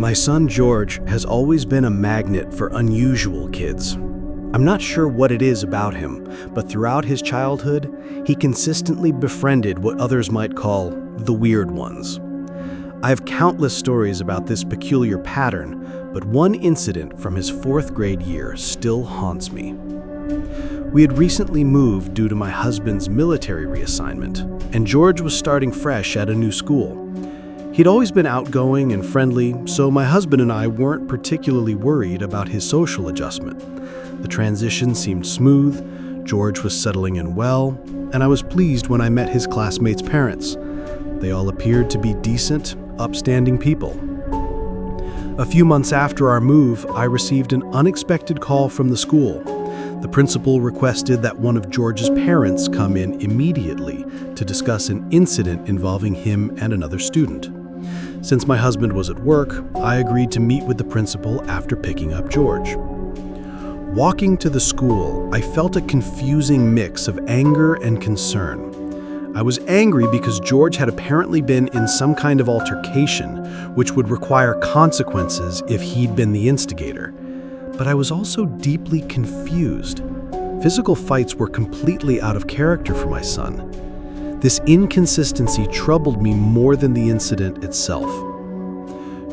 My son George has always been a magnet for unusual kids. I'm not sure what it is about him, but throughout his childhood, he consistently befriended what others might call the weird ones. I have countless stories about this peculiar pattern, but one incident from his 4th grade year still haunts me. We had recently moved due to my husband's military reassignment, and George was starting fresh at a new school. He'd always been outgoing and friendly, so my husband and I weren't particularly worried about his social adjustment. The transition seemed smooth, George was settling in well, and I was pleased when I met his classmates' parents. They all appeared to be decent, upstanding people. A few months after our move, I received an unexpected call from the school. The principal requested that one of George's parents come in immediately to discuss an incident involving him and another student. Since my husband was at work, I agreed to meet with the principal after picking up George. Walking to the school, I felt a confusing mix of anger and concern. I was angry because George had apparently been in some kind of altercation, which would require consequences if he'd been the instigator. But I was also deeply confused. Physical fights were completely out of character for my son. This inconsistency troubled me more than the incident itself.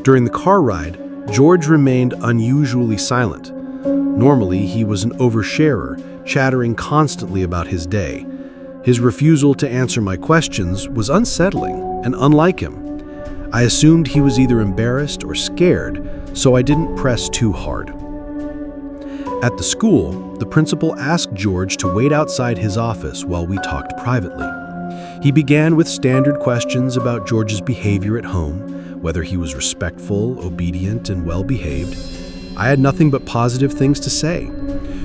During the car ride, George remained unusually silent. Normally, he was an oversharer, chattering constantly about his day. His refusal to answer my questions was unsettling and unlike him. I assumed he was either embarrassed or scared, so I didn't press too hard. At the school, the principal asked George to wait outside his office while we talked privately. He began with standard questions about George's behavior at home, whether he was respectful, obedient, and well-behaved. I had nothing but positive things to say.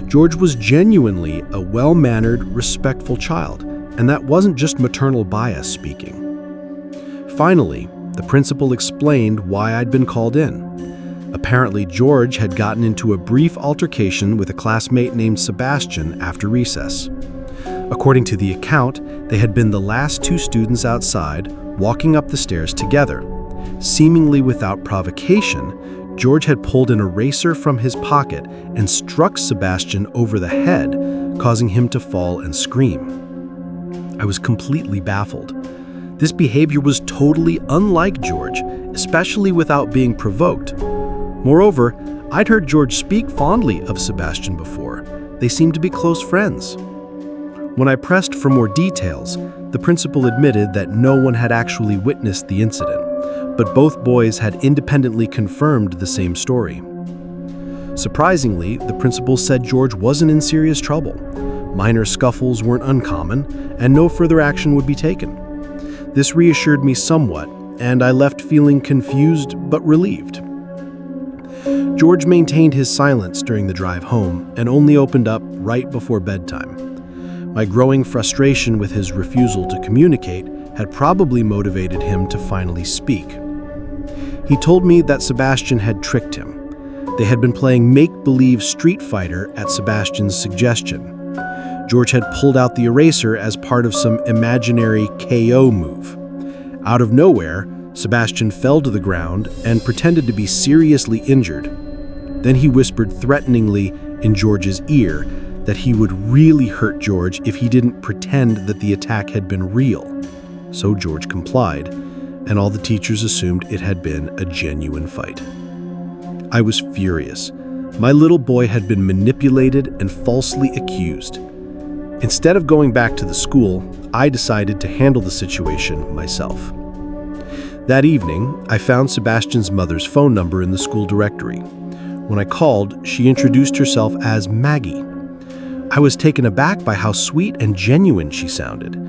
George was genuinely a well-mannered, respectful child, and that wasn't just maternal bias speaking. Finally, the principal explained why I'd been called in. Apparently, George had gotten into a brief altercation with a classmate named Sebastian after recess. According to the account, they had been the last 2 students outside, walking up the stairs together. Seemingly without provocation, George had pulled an eraser from his pocket and struck Sebastian over the head, causing him to fall and scream. I was completely baffled. This behavior was totally unlike George, especially without being provoked. Moreover, I'd heard George speak fondly of Sebastian before. They seemed to be close friends. When I pressed for more details, the principal admitted that no one had actually witnessed the incident, but both boys had independently confirmed the same story. Surprisingly, the principal said George wasn't in serious trouble. Minor scuffles weren't uncommon, and no further action would be taken. This reassured me somewhat, and I left feeling confused but relieved. George maintained his silence during the drive home and only opened up right before bedtime. My growing frustration with his refusal to communicate had probably motivated him to finally speak. He told me that Sebastian had tricked him. They had been playing make-believe Street Fighter at Sebastian's suggestion. George had pulled out the eraser as part of some imaginary KO move. Out of nowhere, Sebastian fell to the ground and pretended to be seriously injured. Then he whispered threateningly in George's ear that he would really hurt George if he didn't pretend that the attack had been real. So George complied, and all the teachers assumed it had been a genuine fight. I was furious. My little boy had been manipulated and falsely accused. Instead of going back to the school, I decided to handle the situation myself. That evening, I found Sebastian's mother's phone number in the school directory. When I called, she introduced herself as Maggie. I was taken aback by how sweet and genuine she sounded.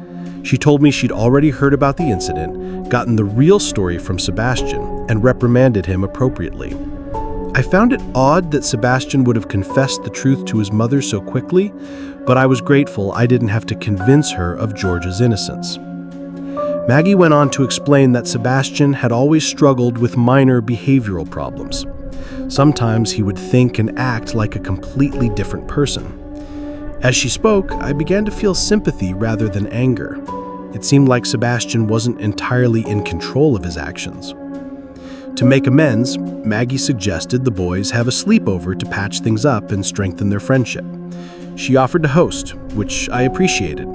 She told me she'd already heard about the incident, gotten the real story from Sebastian, and reprimanded him appropriately. I found it odd that Sebastian would have confessed the truth to his mother so quickly, but I was grateful I didn't have to convince her of George's innocence. Maggie went on to explain that Sebastian had always struggled with minor behavioral problems. Sometimes he would think and act like a completely different person. As she spoke, I began to feel sympathy rather than anger. It seemed like Sebastian wasn't entirely in control of his actions. To make amends, Maggie suggested the boys have a sleepover to patch things up and strengthen their friendship. She offered to host, which I appreciated.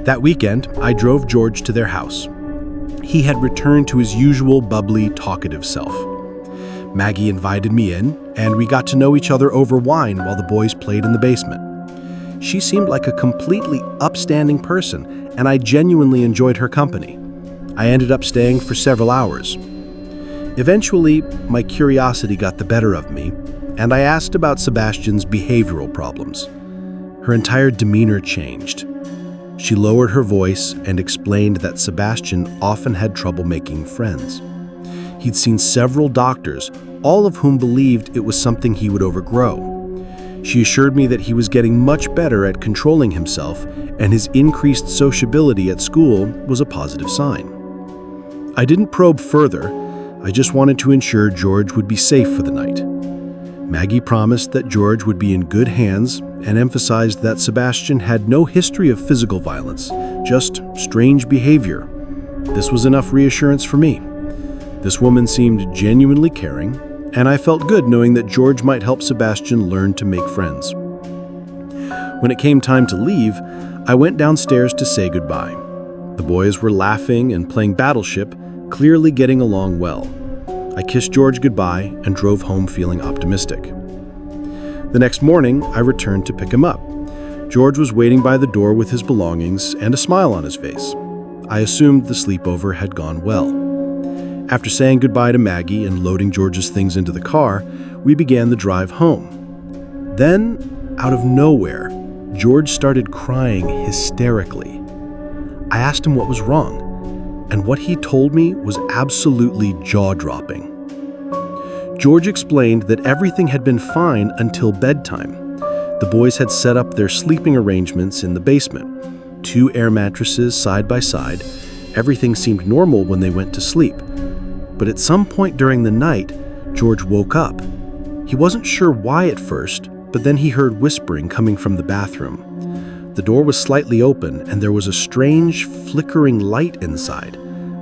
That weekend, I drove George to their house. He had returned to his usual bubbly, talkative self. Maggie invited me in, and we got to know each other over wine while the boys played in the basement. She seemed like a completely upstanding person, and I genuinely enjoyed her company. I ended up staying for several hours. Eventually, my curiosity got the better of me, and I asked about Sebastian's behavioral problems. Her entire demeanor changed. She lowered her voice and explained that Sebastian often had trouble making friends. He'd seen several doctors, all of whom believed it was something he would overgrow. She assured me that he was getting much better at controlling himself, and his increased sociability at school was a positive sign. I didn't probe further. I just wanted to ensure George would be safe for the night. Maggie promised that George would be in good hands and emphasized that Sebastian had no history of physical violence, just strange behavior. This was enough reassurance for me. This woman seemed genuinely caring, and I felt good knowing that George might help Sebastian learn to make friends. When it came time to leave, I went downstairs to say goodbye. The boys were laughing and playing Battleship, clearly getting along well. I kissed George goodbye and drove home feeling optimistic. The next morning, I returned to pick him up. George was waiting by the door with his belongings and a smile on his face. I assumed the sleepover had gone well. After saying goodbye to Maggie and loading George's things into the car, we began the drive home. Then, out of nowhere, George started crying hysterically. I asked him what was wrong, and what he told me was absolutely jaw-dropping. George explained that everything had been fine until bedtime. The boys had set up their sleeping arrangements in the basement, 2 air mattresses side by side. Everything seemed normal when they went to sleep. But at some point during the night, George woke up. He wasn't sure why at first, but then he heard whispering coming from the bathroom. The door was slightly open, and there was a strange, flickering light inside.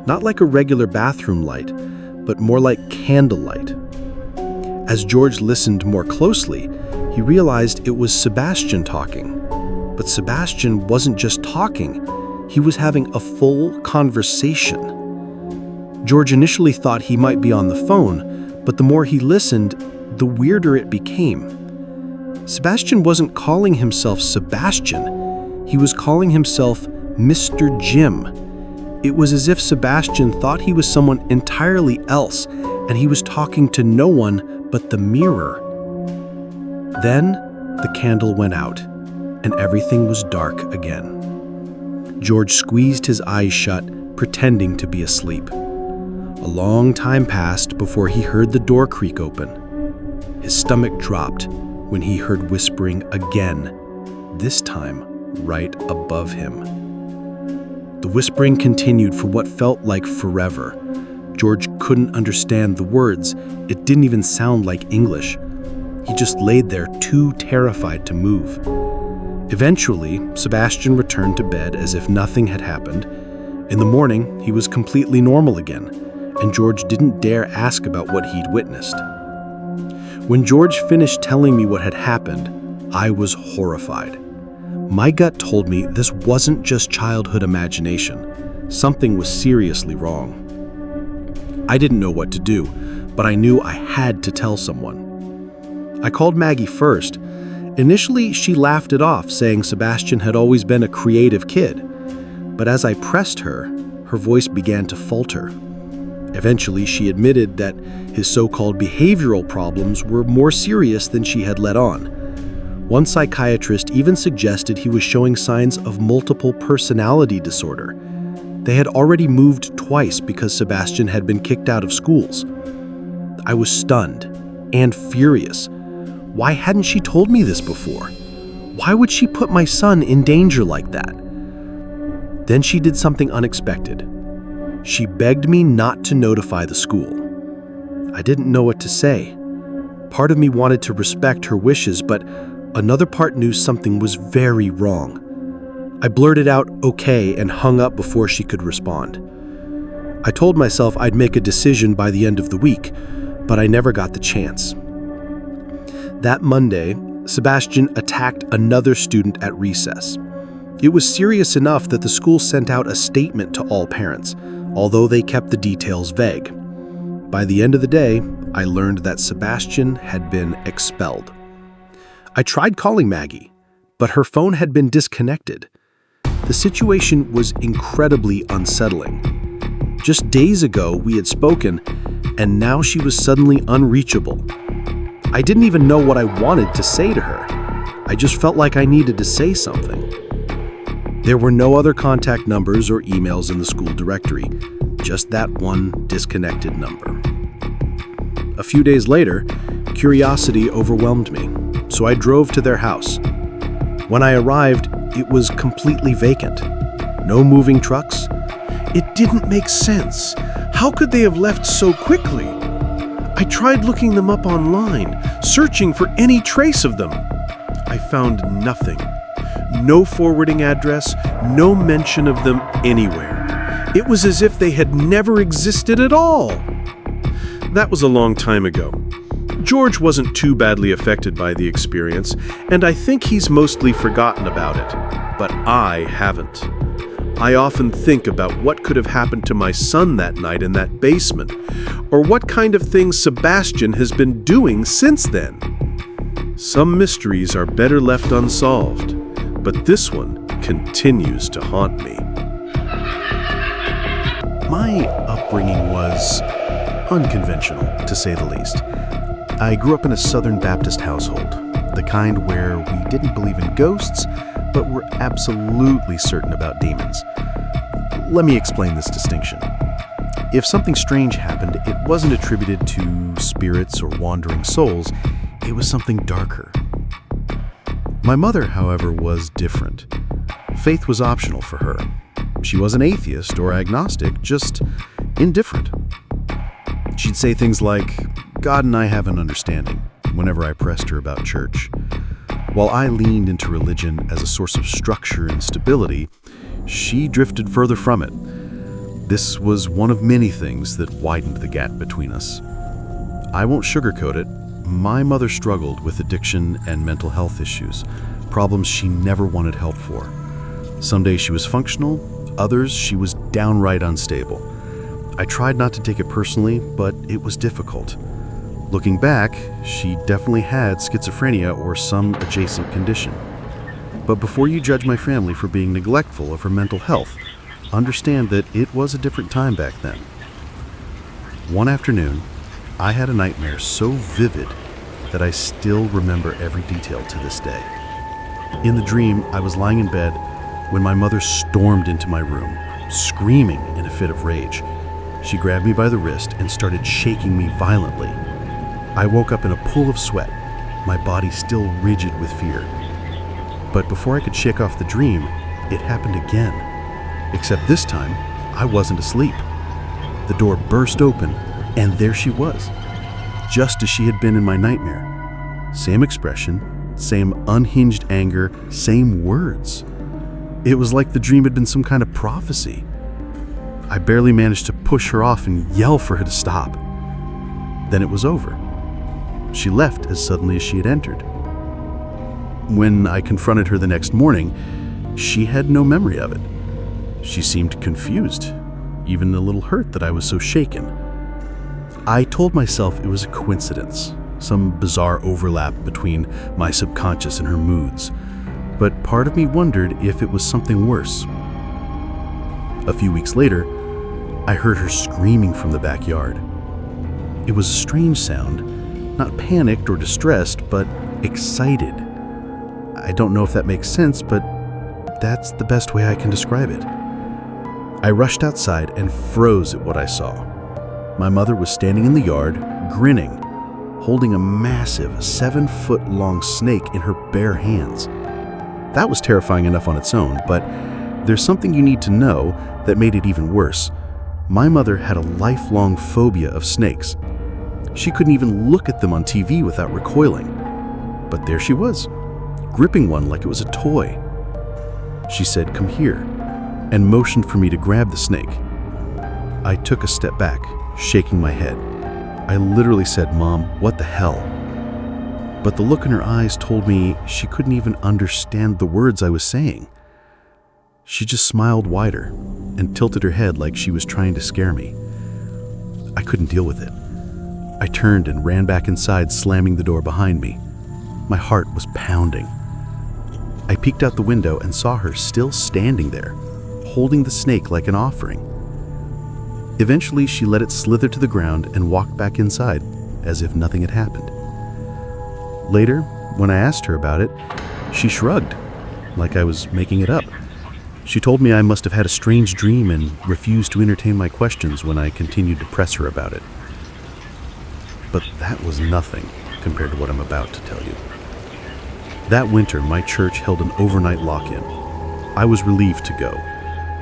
Not like a regular bathroom light, but more like candlelight. As George listened more closely, he realized it was Sebastian talking. But Sebastian wasn't just talking, he was having a full conversation. George initially thought he might be on the phone, but the more he listened, the weirder it became. Sebastian wasn't calling himself Sebastian, he was calling himself Mr. Jim. It was as if Sebastian thought he was someone entirely else, and he was talking to no one but the mirror. Then, the candle went out, and everything was dark again. George squeezed his eyes shut, pretending to be asleep. A long time passed before he heard the door creak open. His stomach dropped when he heard whispering again, this time right above him. The whispering continued for what felt like forever. George couldn't understand the words. It didn't even sound like English. He just laid there too terrified to move. Eventually, Sebastian returned to bed as if nothing had happened. In the morning, he was completely normal again, and George didn't dare ask about what he'd witnessed. When George finished telling me what had happened, I was horrified. My gut told me this wasn't just childhood imagination. Something was seriously wrong. I didn't know what to do, but I knew I had to tell someone. I called Maggie first. Initially, she laughed it off, saying Sebastian had always been a creative kid. But as I pressed her, her voice began to falter. Eventually, she admitted that his so-called behavioral problems were more serious than she had let on. One psychiatrist even suggested he was showing signs of multiple personality disorder. They had already moved twice because Sebastian had been kicked out of schools. I was stunned and furious. Why hadn't she told me this before? Why would she put my son in danger like that? Then she did something unexpected. She begged me not to notify the school. I didn't know what to say. Part of me wanted to respect her wishes, but another part knew something was very wrong. I blurted out, "Okay," and hung up before she could respond. I told myself I'd make a decision by the end of the week, but I never got the chance. That Monday, Sebastian attacked another student at recess. It was serious enough that the school sent out a statement to all parents, although they kept the details vague. By the end of the day, I learned that Sebastian had been expelled. I tried calling Maggie, but her phone had been disconnected. The situation was incredibly unsettling. Just days ago, we had spoken, and now she was suddenly unreachable. I didn't even know what I wanted to say to her. I just felt like I needed to say something. There were no other contact numbers or emails in the school directory, just that one disconnected number. A few days later, curiosity overwhelmed me, so I drove to their house. When I arrived, it was completely vacant. No moving trucks. It didn't make sense. How could they have left so quickly? I tried looking them up online, searching for any trace of them. I found nothing. No forwarding address, no mention of them anywhere. It was as if they had never existed at all. That was a long time ago. George wasn't too badly affected by the experience, and I think he's mostly forgotten about it. But I haven't. I often think about what could have happened to my son that night in that basement, or what kind of things Sebastian has been doing since then. Some mysteries are better left unsolved, but this one continues to haunt me. My upbringing was unconventional, to say the least. I grew up in a Southern Baptist household, the kind where we didn't believe in ghosts, but were absolutely certain about demons. Let me explain this distinction. If something strange happened, it wasn't attributed to spirits or wandering souls, it was something darker. My mother, however, was different. Faith was optional for her. She wasn't atheist or agnostic, just indifferent. She'd say things like, "God and I have an understanding," whenever I pressed her about church. While I leaned into religion as a source of structure and stability, she drifted further from it. This was one of many things that widened the gap between us. I won't sugarcoat it. My mother struggled with addiction and mental health issues, problems she never wanted help for. Some days she was functional, others she was downright unstable. I tried not to take it personally, but it was difficult. Looking back, she definitely had schizophrenia or some adjacent condition. But before you judge my family for being neglectful of her mental health, understand that it was a different time back then. One afternoon, I had a nightmare so vivid that I still remember every detail to this day. In the dream, I was lying in bed when my mother stormed into my room, screaming in a fit of rage. She grabbed me by the wrist and started shaking me violently. I woke up in a pool of sweat, my body still rigid with fear. But before I could shake off the dream, it happened again. Except this time, I wasn't asleep. The door burst open, and there she was, just as she had been in my nightmare. Same expression, same unhinged anger, same words. It was like the dream had been some kind of prophecy. I barely managed to push her off and yell for her to stop. Then it was over. She left as suddenly as she had entered. When I confronted her the next morning, she had no memory of it. She seemed confused, even a little hurt that I was so shaken. I told myself it was a coincidence, some bizarre overlap between my subconscious and her moods, but part of me wondered if it was something worse. A few weeks later, I heard her screaming from the backyard. It was a strange sound, not panicked or distressed, but excited. I don't know if that makes sense, but that's the best way I can describe it. I rushed outside and froze at what I saw. My mother was standing in the yard, grinning, holding a massive 7-foot-long snake in her bare hands. That was terrifying enough on its own, but there's something you need to know that made it even worse. My mother had a lifelong phobia of snakes. She couldn't even look at them on TV without recoiling. But there she was, gripping one like it was a toy. She said, "Come here," and motioned for me to grab the snake. I took a step back, shaking my head. I literally said, "Mom, what the hell?" But the look in her eyes told me she couldn't even understand the words I was saying. She just smiled wider and tilted her head like she was trying to scare me. I couldn't deal with it. I turned and ran back inside, slamming the door behind me. My heart was pounding. I peeked out the window and saw her still standing there, holding the snake like an offering. Eventually, she let it slither to the ground and walked back inside as if nothing had happened. Later, when I asked her about it, she shrugged, like I was making it up. She told me I must have had a strange dream and refused to entertain my questions when I continued to press her about it. But that was nothing compared to what I'm about to tell you. That winter, my church held an overnight lock-in. I was relieved to go.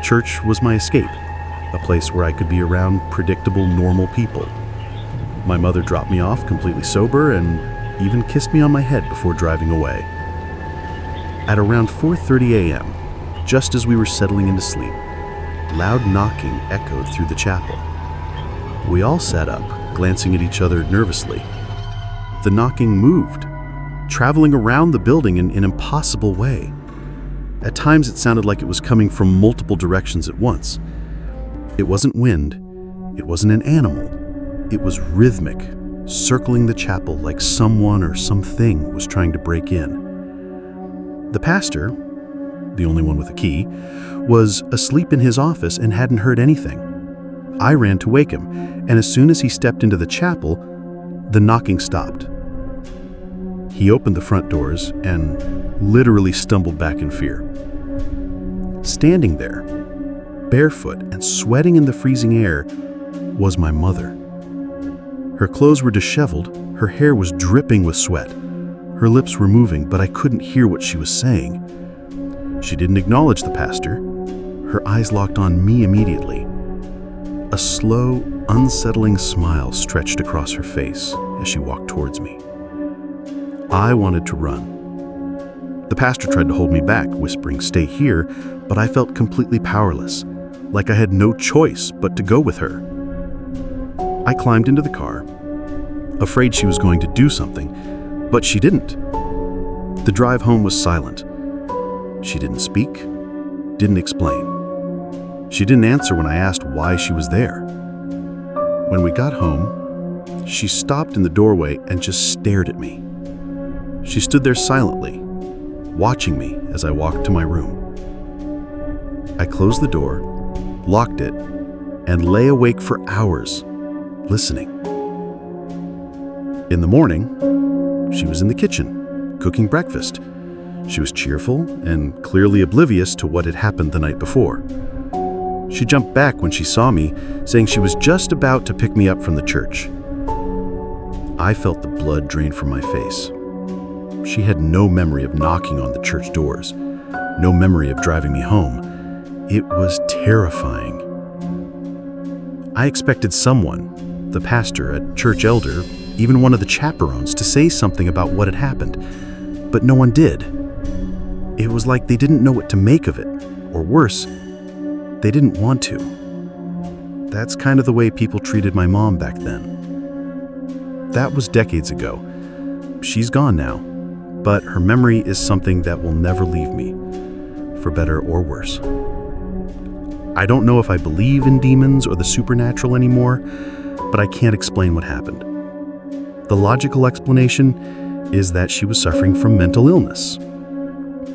Church was my escape, a place where I could be around predictable, normal people. My mother dropped me off completely sober and even kissed me on my head before driving away. At around 4:30 a.m., just as we were settling into sleep, loud knocking echoed through the chapel. We all sat up, glancing at each other nervously. The knocking moved, traveling around the building in an impossible way. At times it sounded like it was coming from multiple directions at once. It wasn't wind, it wasn't an animal, it was rhythmic, circling the chapel like someone or something was trying to break in. The pastor, the only one with a key, was asleep in his office and hadn't heard anything. I ran to wake him, and as soon as he stepped into the chapel, the knocking stopped. He opened the front doors and literally stumbled back in fear. Standing there, barefoot and sweating in the freezing air, was my mother. Her clothes were disheveled, her hair was dripping with sweat. Her lips were moving, but I couldn't hear what she was saying. She didn't acknowledge the pastor. Her eyes locked on me immediately. A slow, unsettling smile stretched across her face as she walked towards me. I wanted to run. The pastor tried to hold me back, whispering, "Stay here," but I felt completely powerless, like I had no choice but to go with her. I climbed into the car, afraid she was going to do something, but she didn't. The drive home was silent. She didn't speak, didn't explain. She didn't answer when I asked why she was there. When we got home, she stopped in the doorway and just stared at me. She stood there silently, watching me as I walked to my room. I closed the door, locked it, and lay awake for hours, listening. In the morning, she was in the kitchen, cooking breakfast. She was cheerful and clearly oblivious to what had happened the night before. She jumped back when she saw me, saying she was just about to pick me up from the church. I felt the blood drain from my face. She had no memory of knocking on the church doors, no memory of driving me home. It was terrifying. I expected someone, the pastor, a church elder, even one of the chaperones, to say something about what had happened, but no one did. It was like they didn't know what to make of it, or worse, they didn't want to. That's kind of the way people treated my mom back then. That was decades ago. She's gone now, but her memory is something that will never leave me, for better or worse. I don't know if I believe in demons or the supernatural anymore, but I can't explain what happened. The logical explanation is that she was suffering from mental illness,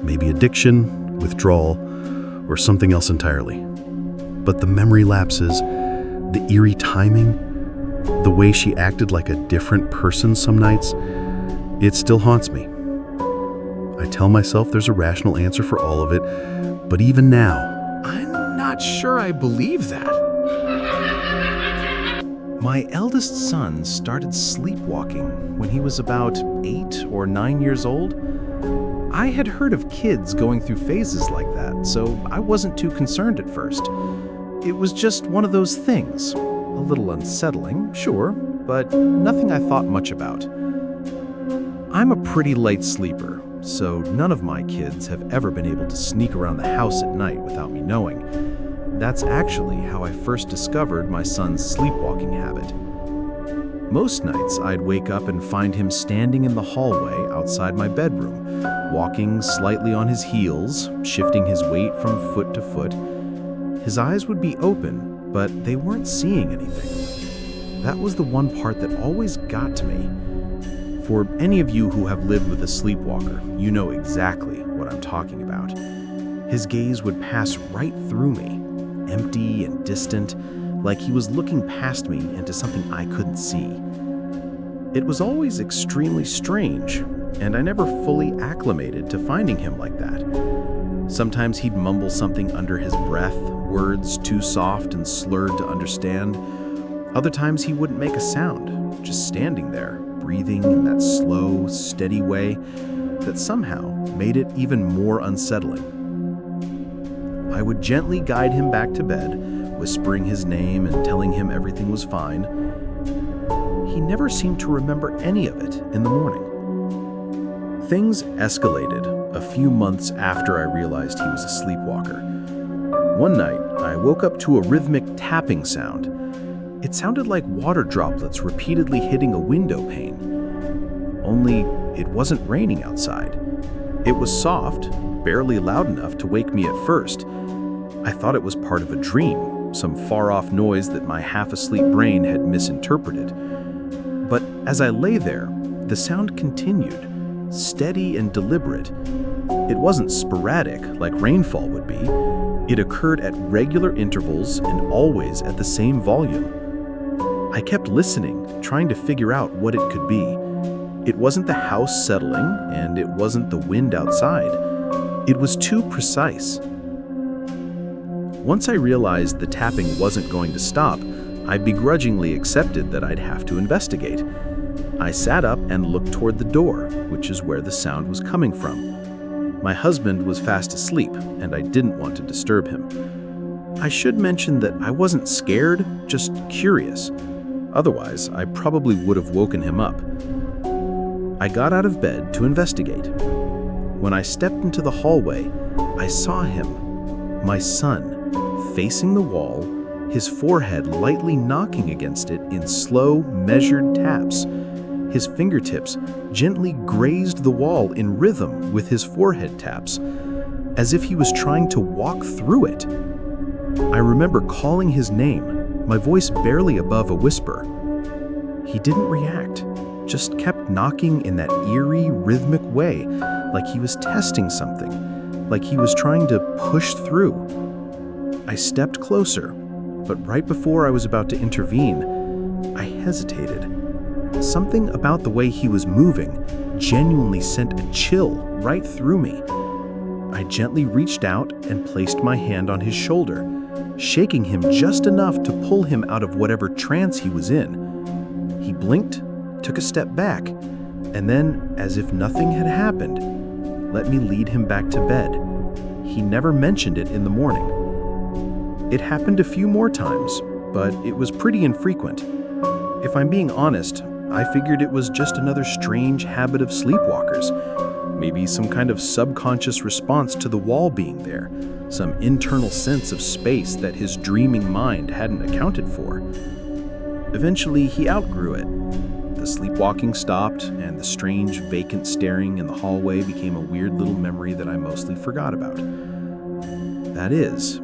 maybe addiction, withdrawal, or something else entirely. But the memory lapses, the eerie timing, the way she acted like a different person some nights, it still haunts me. I tell myself there's a rational answer for all of it, but even now, I'm not sure I believe that. My eldest son started sleepwalking when he was about 8 or 9 years old. I had heard of kids going through phases like that, so I wasn't too concerned at first. It was just one of those things. A little unsettling, sure, but nothing I thought much about. I'm a pretty light sleeper, so none of my kids have ever been able to sneak around the house at night without me knowing. That's actually how I first discovered my son's sleepwalking habit. Most nights, I'd wake up and find him standing in the hallway outside my bedroom, walking slightly on his heels, shifting his weight from foot to foot. His eyes would be open, but they weren't seeing anything. That was the one part that always got to me. For any of you who have lived with a sleepwalker, you know exactly what I'm talking about. His gaze would pass right through me, empty and distant, like he was looking past me into something I couldn't see. It was always extremely strange, and I never fully acclimated to finding him like that. Sometimes he'd mumble something under his breath, words too soft and slurred to understand. Other times he wouldn't make a sound, just standing there, breathing in that slow, steady way that somehow made it even more unsettling. I would gently guide him back to bed, whispering his name and telling him everything was fine. He never seemed to remember any of it in the morning. Things escalated a few months after I realized he was a sleepwalker. One night, I woke up to a rhythmic tapping sound. It sounded like water droplets repeatedly hitting a window pane. Only it wasn't raining outside. It was soft, barely loud enough to wake me at first. I thought it was part of a dream, some far-off noise that my half-asleep brain had misinterpreted. But as I lay there, the sound continued, steady and deliberate. It wasn't sporadic like rainfall would be. It occurred at regular intervals and always at the same volume. I kept listening, trying to figure out what it could be. It wasn't the house settling, and it wasn't the wind outside. It was too precise. Once I realized the tapping wasn't going to stop, I begrudgingly accepted that I'd have to investigate. I sat up and looked toward the door, which is where the sound was coming from. My husband was fast asleep, and I didn't want to disturb him. I should mention that I wasn't scared, just curious. Otherwise, I probably would have woken him up. I got out of bed to investigate. When I stepped into the hallway, I saw him, my son, facing the wall, his forehead lightly knocking against it in slow, measured taps. His fingertips gently grazed the wall in rhythm with his forehead taps, as if he was trying to walk through it. I remember calling his name, my voice barely above a whisper. He didn't react, just kept knocking in that eerie, rhythmic way, like he was testing something, like he was trying to push through. I stepped closer, but right before I was about to intervene, I hesitated. Something about the way he was moving genuinely sent a chill right through me. I gently reached out and placed my hand on his shoulder, shaking him just enough to pull him out of whatever trance he was in. He blinked, took a step back, and then, as if nothing had happened, let me lead him back to bed. He never mentioned it in the morning. It happened a few more times, but it was pretty infrequent. If I'm being honest, I figured it was just another strange habit of sleepwalkers. Maybe some kind of subconscious response to the wall being there, some internal sense of space that his dreaming mind hadn't accounted for. Eventually, he outgrew it. The sleepwalking stopped, and the strange, vacant staring in the hallway became a weird little memory that I mostly forgot about. That is,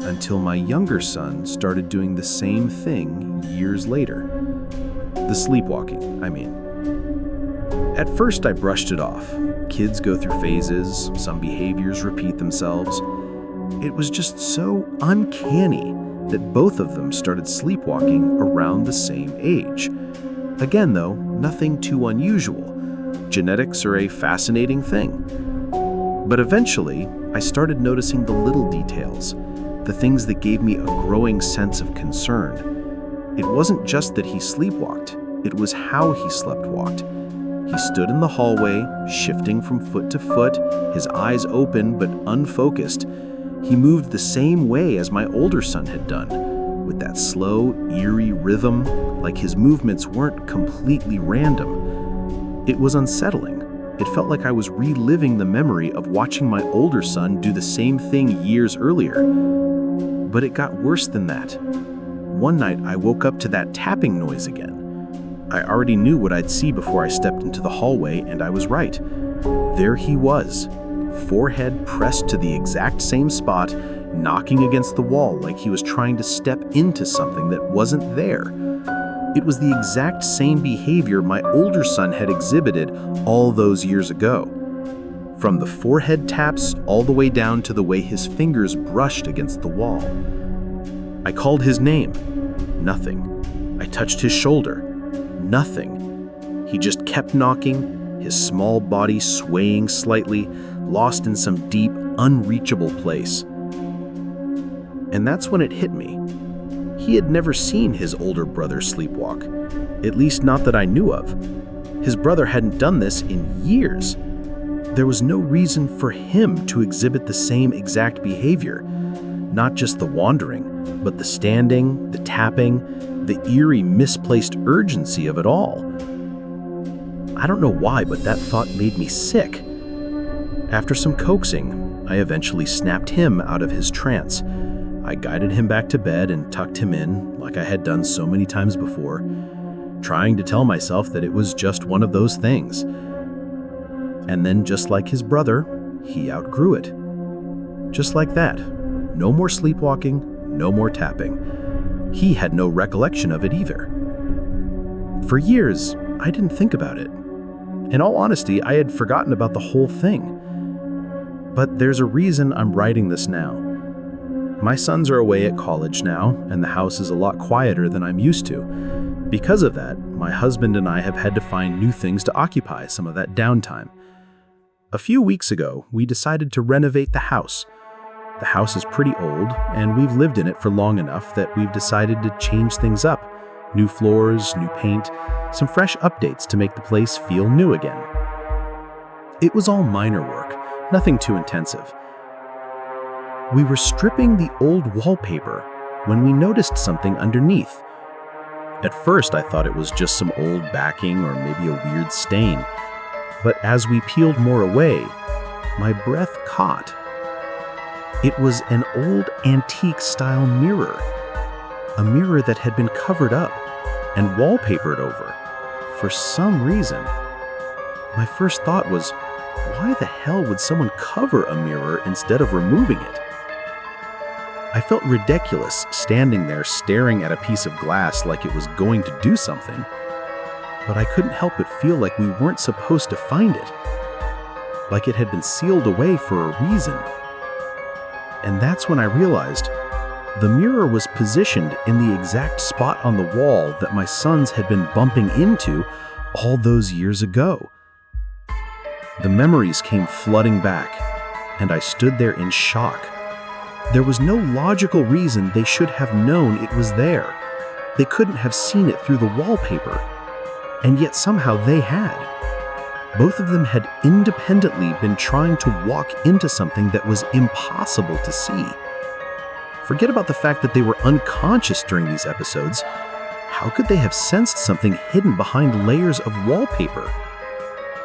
until my younger son started doing the same thing years later. The sleepwalking, I mean. At first, I brushed it off. Kids go through phases, some behaviors repeat themselves. It was just so uncanny that both of them started sleepwalking around the same age. Again, though, nothing too unusual. Genetics are a fascinating thing. But eventually, I started noticing the little details, the things that gave me a growing sense of concern. It wasn't just that he sleepwalked, it was how he sleptwalked. He stood in the hallway, shifting from foot to foot, his eyes open but unfocused. He moved the same way as my older son had done, with that slow, eerie rhythm, like his movements weren't completely random. It was unsettling. It felt like I was reliving the memory of watching my older son do the same thing years earlier. But it got worse than that. One night, I woke up to that tapping noise again. I already knew what I'd see before I stepped into the hallway, and I was right. There he was, forehead pressed to the exact same spot, knocking against the wall like he was trying to step into something that wasn't there. It was the exact same behavior my older son had exhibited all those years ago. From the forehead taps all the way down to the way his fingers brushed against the wall. I called his name. Nothing. I touched his shoulder. Nothing. He just kept knocking, his small body swaying slightly, lost in some deep, unreachable place. And that's when it hit me. He had never seen his older brother sleepwalk, at least not that I knew of. His brother hadn't done this in years. There was no reason for him to exhibit the same exact behavior, not just the wandering, but the standing, the tapping, the eerie, misplaced urgency of it all. I don't know why, but that thought made me sick. After some coaxing, I eventually snapped him out of his trance. I guided him back to bed and tucked him in, like I had done so many times before, trying to tell myself that it was just one of those things. And then, just like his brother, he outgrew it. Just like that. No more sleepwalking, no more tapping. He had no recollection of it either. For years, I didn't think about it. In all honesty, I had forgotten about the whole thing. But there's a reason I'm writing this now. My sons are away at college now, and the house is a lot quieter than I'm used to. Because of that, my husband and I have had to find new things to occupy some of that downtime. A few weeks ago, we decided to renovate the house. The house is pretty old, and we've lived in it for long enough that we've decided to change things up. New floors, new paint, some fresh updates to make the place feel new again. It was all minor work, nothing too intensive. We were stripping the old wallpaper when we noticed something underneath. At first, I thought it was just some old backing or maybe a weird stain. But as we peeled more away, my breath caught. It was an old antique-style mirror. A mirror that had been covered up and wallpapered over for some reason. My first thought was, why the hell would someone cover a mirror instead of removing it? I felt ridiculous standing there staring at a piece of glass like it was going to do something, but I couldn't help but feel like we weren't supposed to find it, like it had been sealed away for a reason. And that's when I realized the mirror was positioned in the exact spot on the wall that my sons had been bumping into all those years ago. The memories came flooding back, and I stood there in shock. There was no logical reason they should have known it was there. They couldn't have seen it through the wallpaper, and yet somehow they had. Both of them had independently been trying to walk into something that was impossible to see. Forget about the fact that they were unconscious during these episodes. How could they have sensed something hidden behind layers of wallpaper?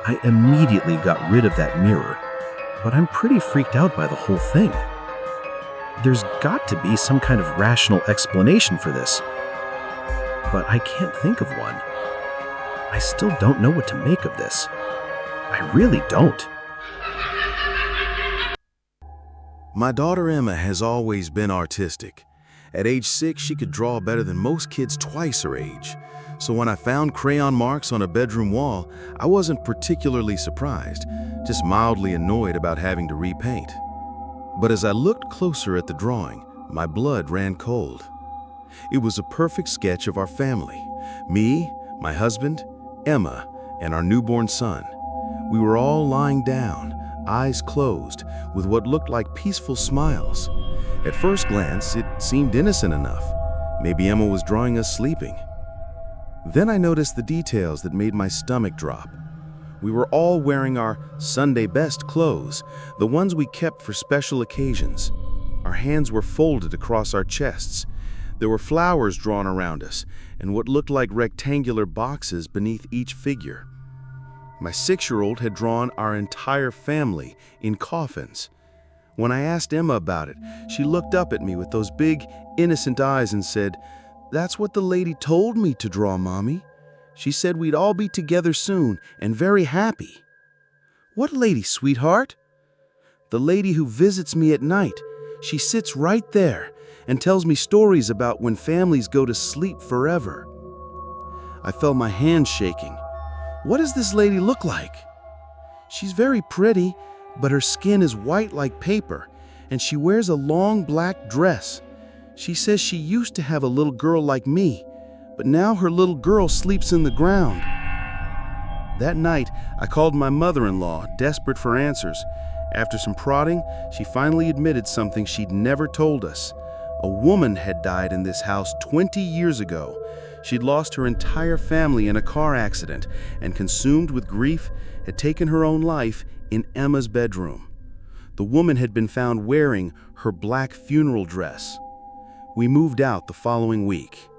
I immediately got rid of that mirror, but I'm pretty freaked out by the whole thing. There's got to be some kind of rational explanation for this, but I can't think of one. I still don't know what to make of this. I really don't. My daughter Emma has always been artistic. At age 6, she could draw better than most kids twice her age. So when I found crayon marks on a bedroom wall, I wasn't particularly surprised, just mildly annoyed about having to repaint. But as I looked closer at the drawing, my blood ran cold. It was a perfect sketch of our family. Me, my husband, Emma, and our newborn son. We were all lying down, eyes closed, with what looked like peaceful smiles. At first glance, it seemed innocent enough. Maybe Emma was drawing us sleeping. Then I noticed the details that made my stomach drop. We were all wearing our Sunday best clothes, the ones we kept for special occasions. Our hands were folded across our chests. There were flowers drawn around us, and what looked like rectangular boxes beneath each figure. My 6-year-old had drawn our entire family in coffins. When I asked Emma about it, she looked up at me with those big, innocent eyes and said, "That's what the lady told me to draw, Mommy. She said we'd all be together soon and very happy." "What lady, sweetheart?" "The lady who visits me at night. She sits right there and tells me stories about when families go to sleep forever." I felt my hands shaking. "What does this lady look like?" "She's very pretty, but her skin is white like paper, and she wears a long black dress. She says she used to have a little girl like me, but now her little girl sleeps in the ground." That night, I called my mother-in-law, desperate for answers. After some prodding, she finally admitted something she'd never told us. A woman had died in this house 20 years ago. She'd lost her entire family in a car accident and, consumed with grief, had taken her own life in Emma's bedroom. The woman had been found wearing her black funeral dress. We moved out the following week.